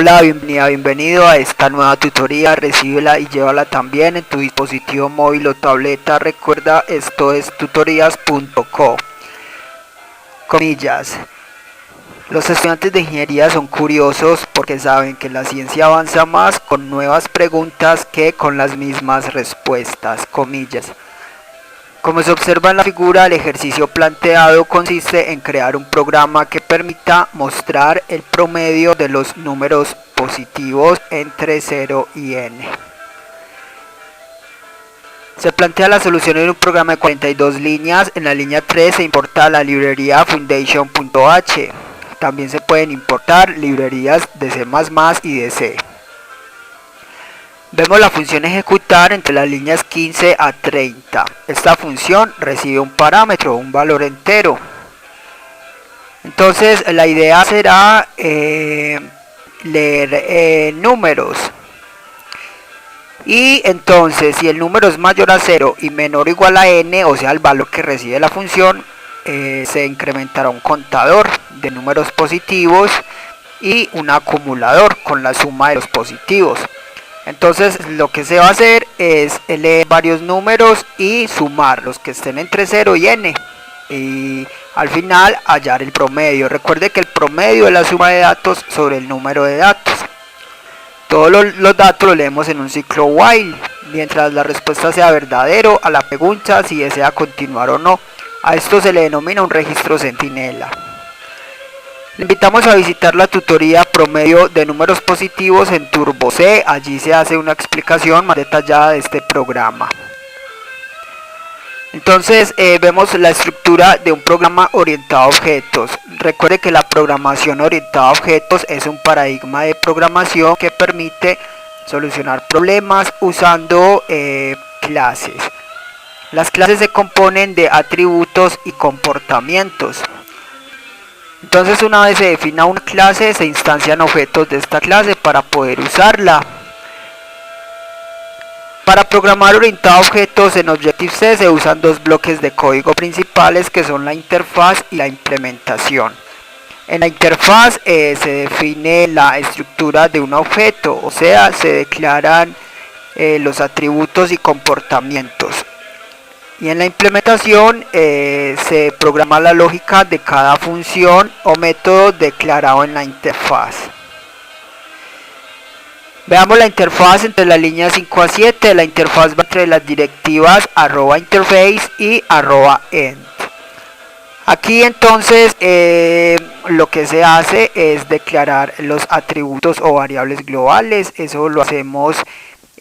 Hola, bienvenido a esta nueva tutoría. Recíbela y llévala también en tu dispositivo móvil o tableta. Recuerda, esto es tutorías.co. Comillas. Los estudiantes de ingeniería son curiosos porque saben que la ciencia avanza más con nuevas preguntas que con las mismas respuestas. Comillas. Como se observa en la figura, el ejercicio planteado consiste en crear un programa que permita mostrar el promedio de los números positivos entre 0 y n. Se plantea la solución en un programa de 42 líneas. En la línea 3 se importa la librería foundation.h. También se pueden importar librerías de C++ y de C. Vemos la función ejecutar entre las líneas 15 a 30. Esta función recibe un parámetro, un valor entero. Entonces la idea será leer números. Y entonces si el número es mayor a 0 y menor o igual a n, o sea el valor que recibe la función, se incrementará un contador de números positivos y un acumulador con la suma de los positivos. Entonces lo que se va a hacer es leer varios números y sumar los que estén entre 0 y n y al final hallar el promedio. Recuerde que el promedio es la suma de datos sobre el número de datos. Todos los datos los leemos en un ciclo while mientras la respuesta sea verdadero a la pregunta si desea continuar o no. A esto se le denomina un registro centinela. Le invitamos a visitar la tutoría promedio de números positivos en Turbo C. Allí se hace una explicación más detallada de este programa. Entonces vemos la estructura de un programa orientado a objetos. Recuerde que la programación orientada a objetos es un paradigma de programación que permite solucionar problemas usando clases. Las clases se componen de atributos y comportamientos. Entonces una vez se defina una clase, se instancian objetos de esta clase para poder usarla. Para programar orientado a objetos en Objective-C se usan dos bloques de código principales que son la interfaz y la implementación. En la interfaz se define la estructura de un objeto, o sea, se declaran los atributos y comportamientos. Y en la implementación se programa la lógica de cada función o método declarado en la interfaz. Veamos la interfaz entre las líneas 5 a 7. La interfaz va entre las directivas @interface y @end. Aquí entonces lo que se hace es declarar los atributos o variables globales. Eso lo hacemos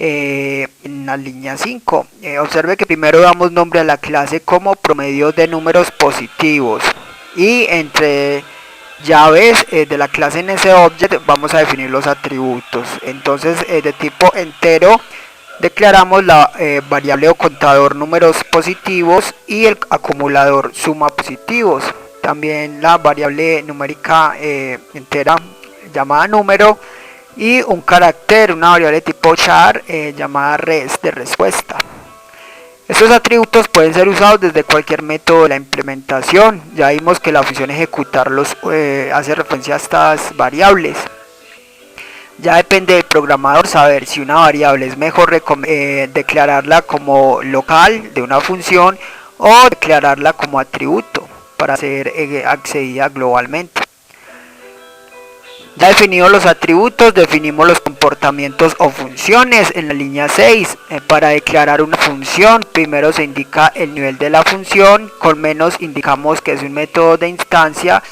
en la línea 5. Observe que primero damos nombre a la clase como promedio de números positivos y entre llaves de la clase en ese object vamos a definir los atributos. Entonces de tipo entero declaramos la variable o contador números positivos y el acumulador suma positivos. También la variable numérica entera llamada número y un carácter, una variable tipo char llamada res de respuesta. Estos atributos pueden ser usados desde cualquier método de la implementación. Ya vimos que la función ejecutarlos hace referencia a estas variables. Ya depende del programador saber si una variable es mejor declararla como local de una función o declararla como atributo para ser accedida globalmente. Ya definidos los atributos, definimos los comportamientos o funciones en la línea 6. Para declarar una función, primero se indica el nivel de la función, con menos indicamos que es un método de instancia,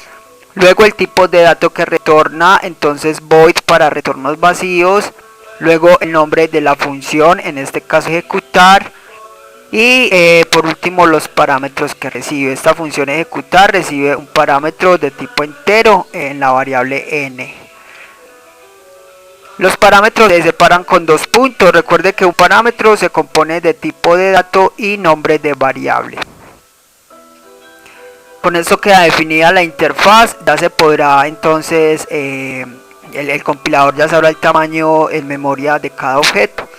luego el tipo de dato que retorna, entonces void para retornos vacíos, luego el nombre de la función, en este caso ejecutar, y por último los parámetros que recibe. Esta función ejecutar recibe un parámetro de tipo entero en la variable n. Los parámetros se separan con dos puntos. Recuerde que un parámetro se compone de tipo de dato y nombre de variable. Con esto queda definida la interfaz. Ya se podrá entonces el compilador ya sabrá el tamaño en memoria de cada objeto.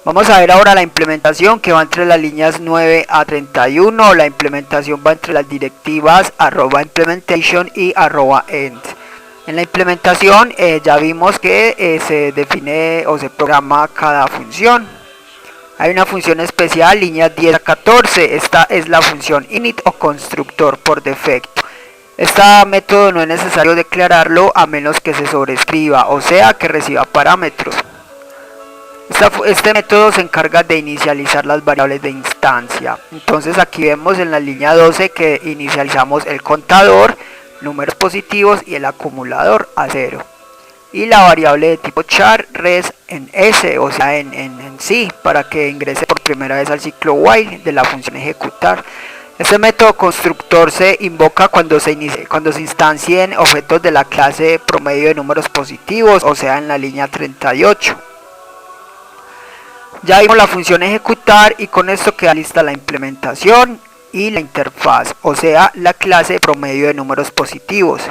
Vamos a ver ahora la implementación que va entre las líneas 9 a 31. La implementación va entre las directivas @implementation y @end. En la implementación ya vimos que se define o se programa cada función. Hay una función especial, líneas 10 a 14, esta es la función init o constructor por defecto. Este método no es necesario declararlo a menos que se sobrescriba, o sea que reciba parámetros. Este método se encarga de inicializar las variables de instancia. Entonces aquí vemos en la línea 12 que inicializamos el contador, números positivos y el acumulador a 0. Y la variable de tipo char res en S, o sea en sí, para que ingrese por primera vez al ciclo while de la función ejecutar. Este método constructor se invoca cuando se instancien objetos de la clase promedio de números positivos, o sea en la línea 38. Ya vimos la función ejecutar y con esto queda lista la implementación y la interfaz, o sea la clase promedio de números positivos.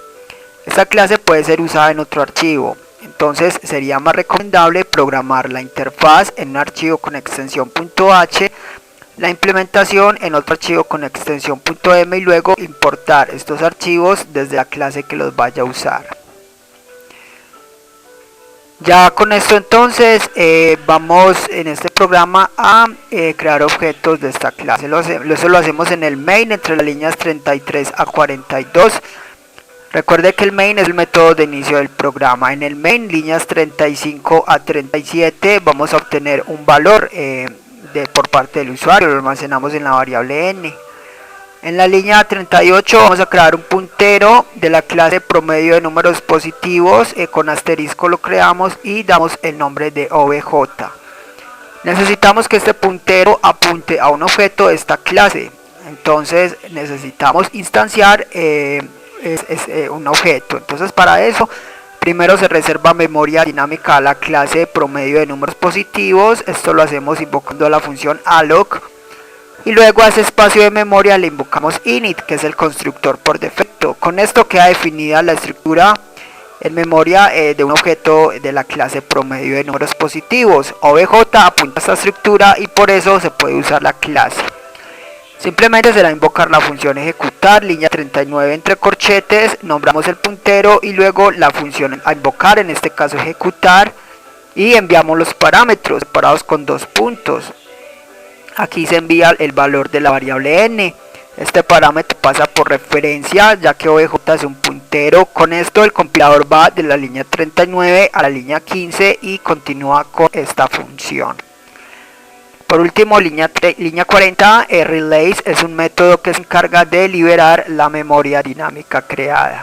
Esta clase puede ser usada en otro archivo, entonces sería más recomendable programar la interfaz en un archivo con extensión .h, la implementación en otro archivo con extensión .m y luego importar estos archivos desde la clase que los vaya a usar. Ya con esto entonces vamos en este programa a crear objetos de esta clase. Eso lo hacemos en el main entre las líneas 33 a 42. Recuerde que el main es el método de inicio del programa. En el main, líneas 35 a 37, vamos a obtener un valor por parte del usuario. Lo almacenamos en la variable n. En la línea 38 vamos a crear un puntero de la clase promedio de números positivos, con asterisco lo creamos y damos el nombre de obj. Necesitamos que este puntero apunte a un objeto de esta clase, entonces necesitamos instanciar un objeto. Entonces para eso primero se reserva memoria dinámica a la clase promedio de números positivos. Esto lo hacemos invocando a la función alloc. Y luego a ese espacio de memoria le invocamos init, que es el constructor por defecto. Con esto queda definida la estructura en memoria de un objeto de la clase promedio de números positivos. Obj apunta a esta estructura y por eso se puede usar la clase. Simplemente será invocar la función ejecutar, línea 39 entre corchetes, nombramos el puntero y luego la función a invocar, en este caso ejecutar, y enviamos los parámetros separados con 2 puntos. Aquí se envía el valor de la variable n. Este parámetro pasa por referencia ya que obj es un puntero. Con esto el compilador va de la línea 39 a la línea 15 y continúa con esta función. Por último, línea 40, relays es un método que se encarga de liberar la memoria dinámica creada.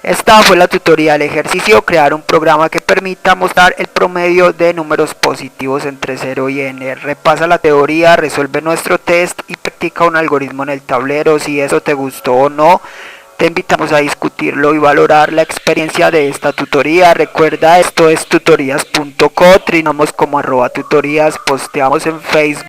Esta fue la tutorial ejercicio, crear un programa que permita mostrar el promedio de números positivos entre 0 y n. Repasa la teoría, resuelve nuestro test y practica un algoritmo en el tablero. Si eso te gustó o no, te invitamos a discutirlo y valorar la experiencia de esta tutoría. Recuerda, esto es tutorías.co, trinamos como @tutorías, posteamos en Facebook.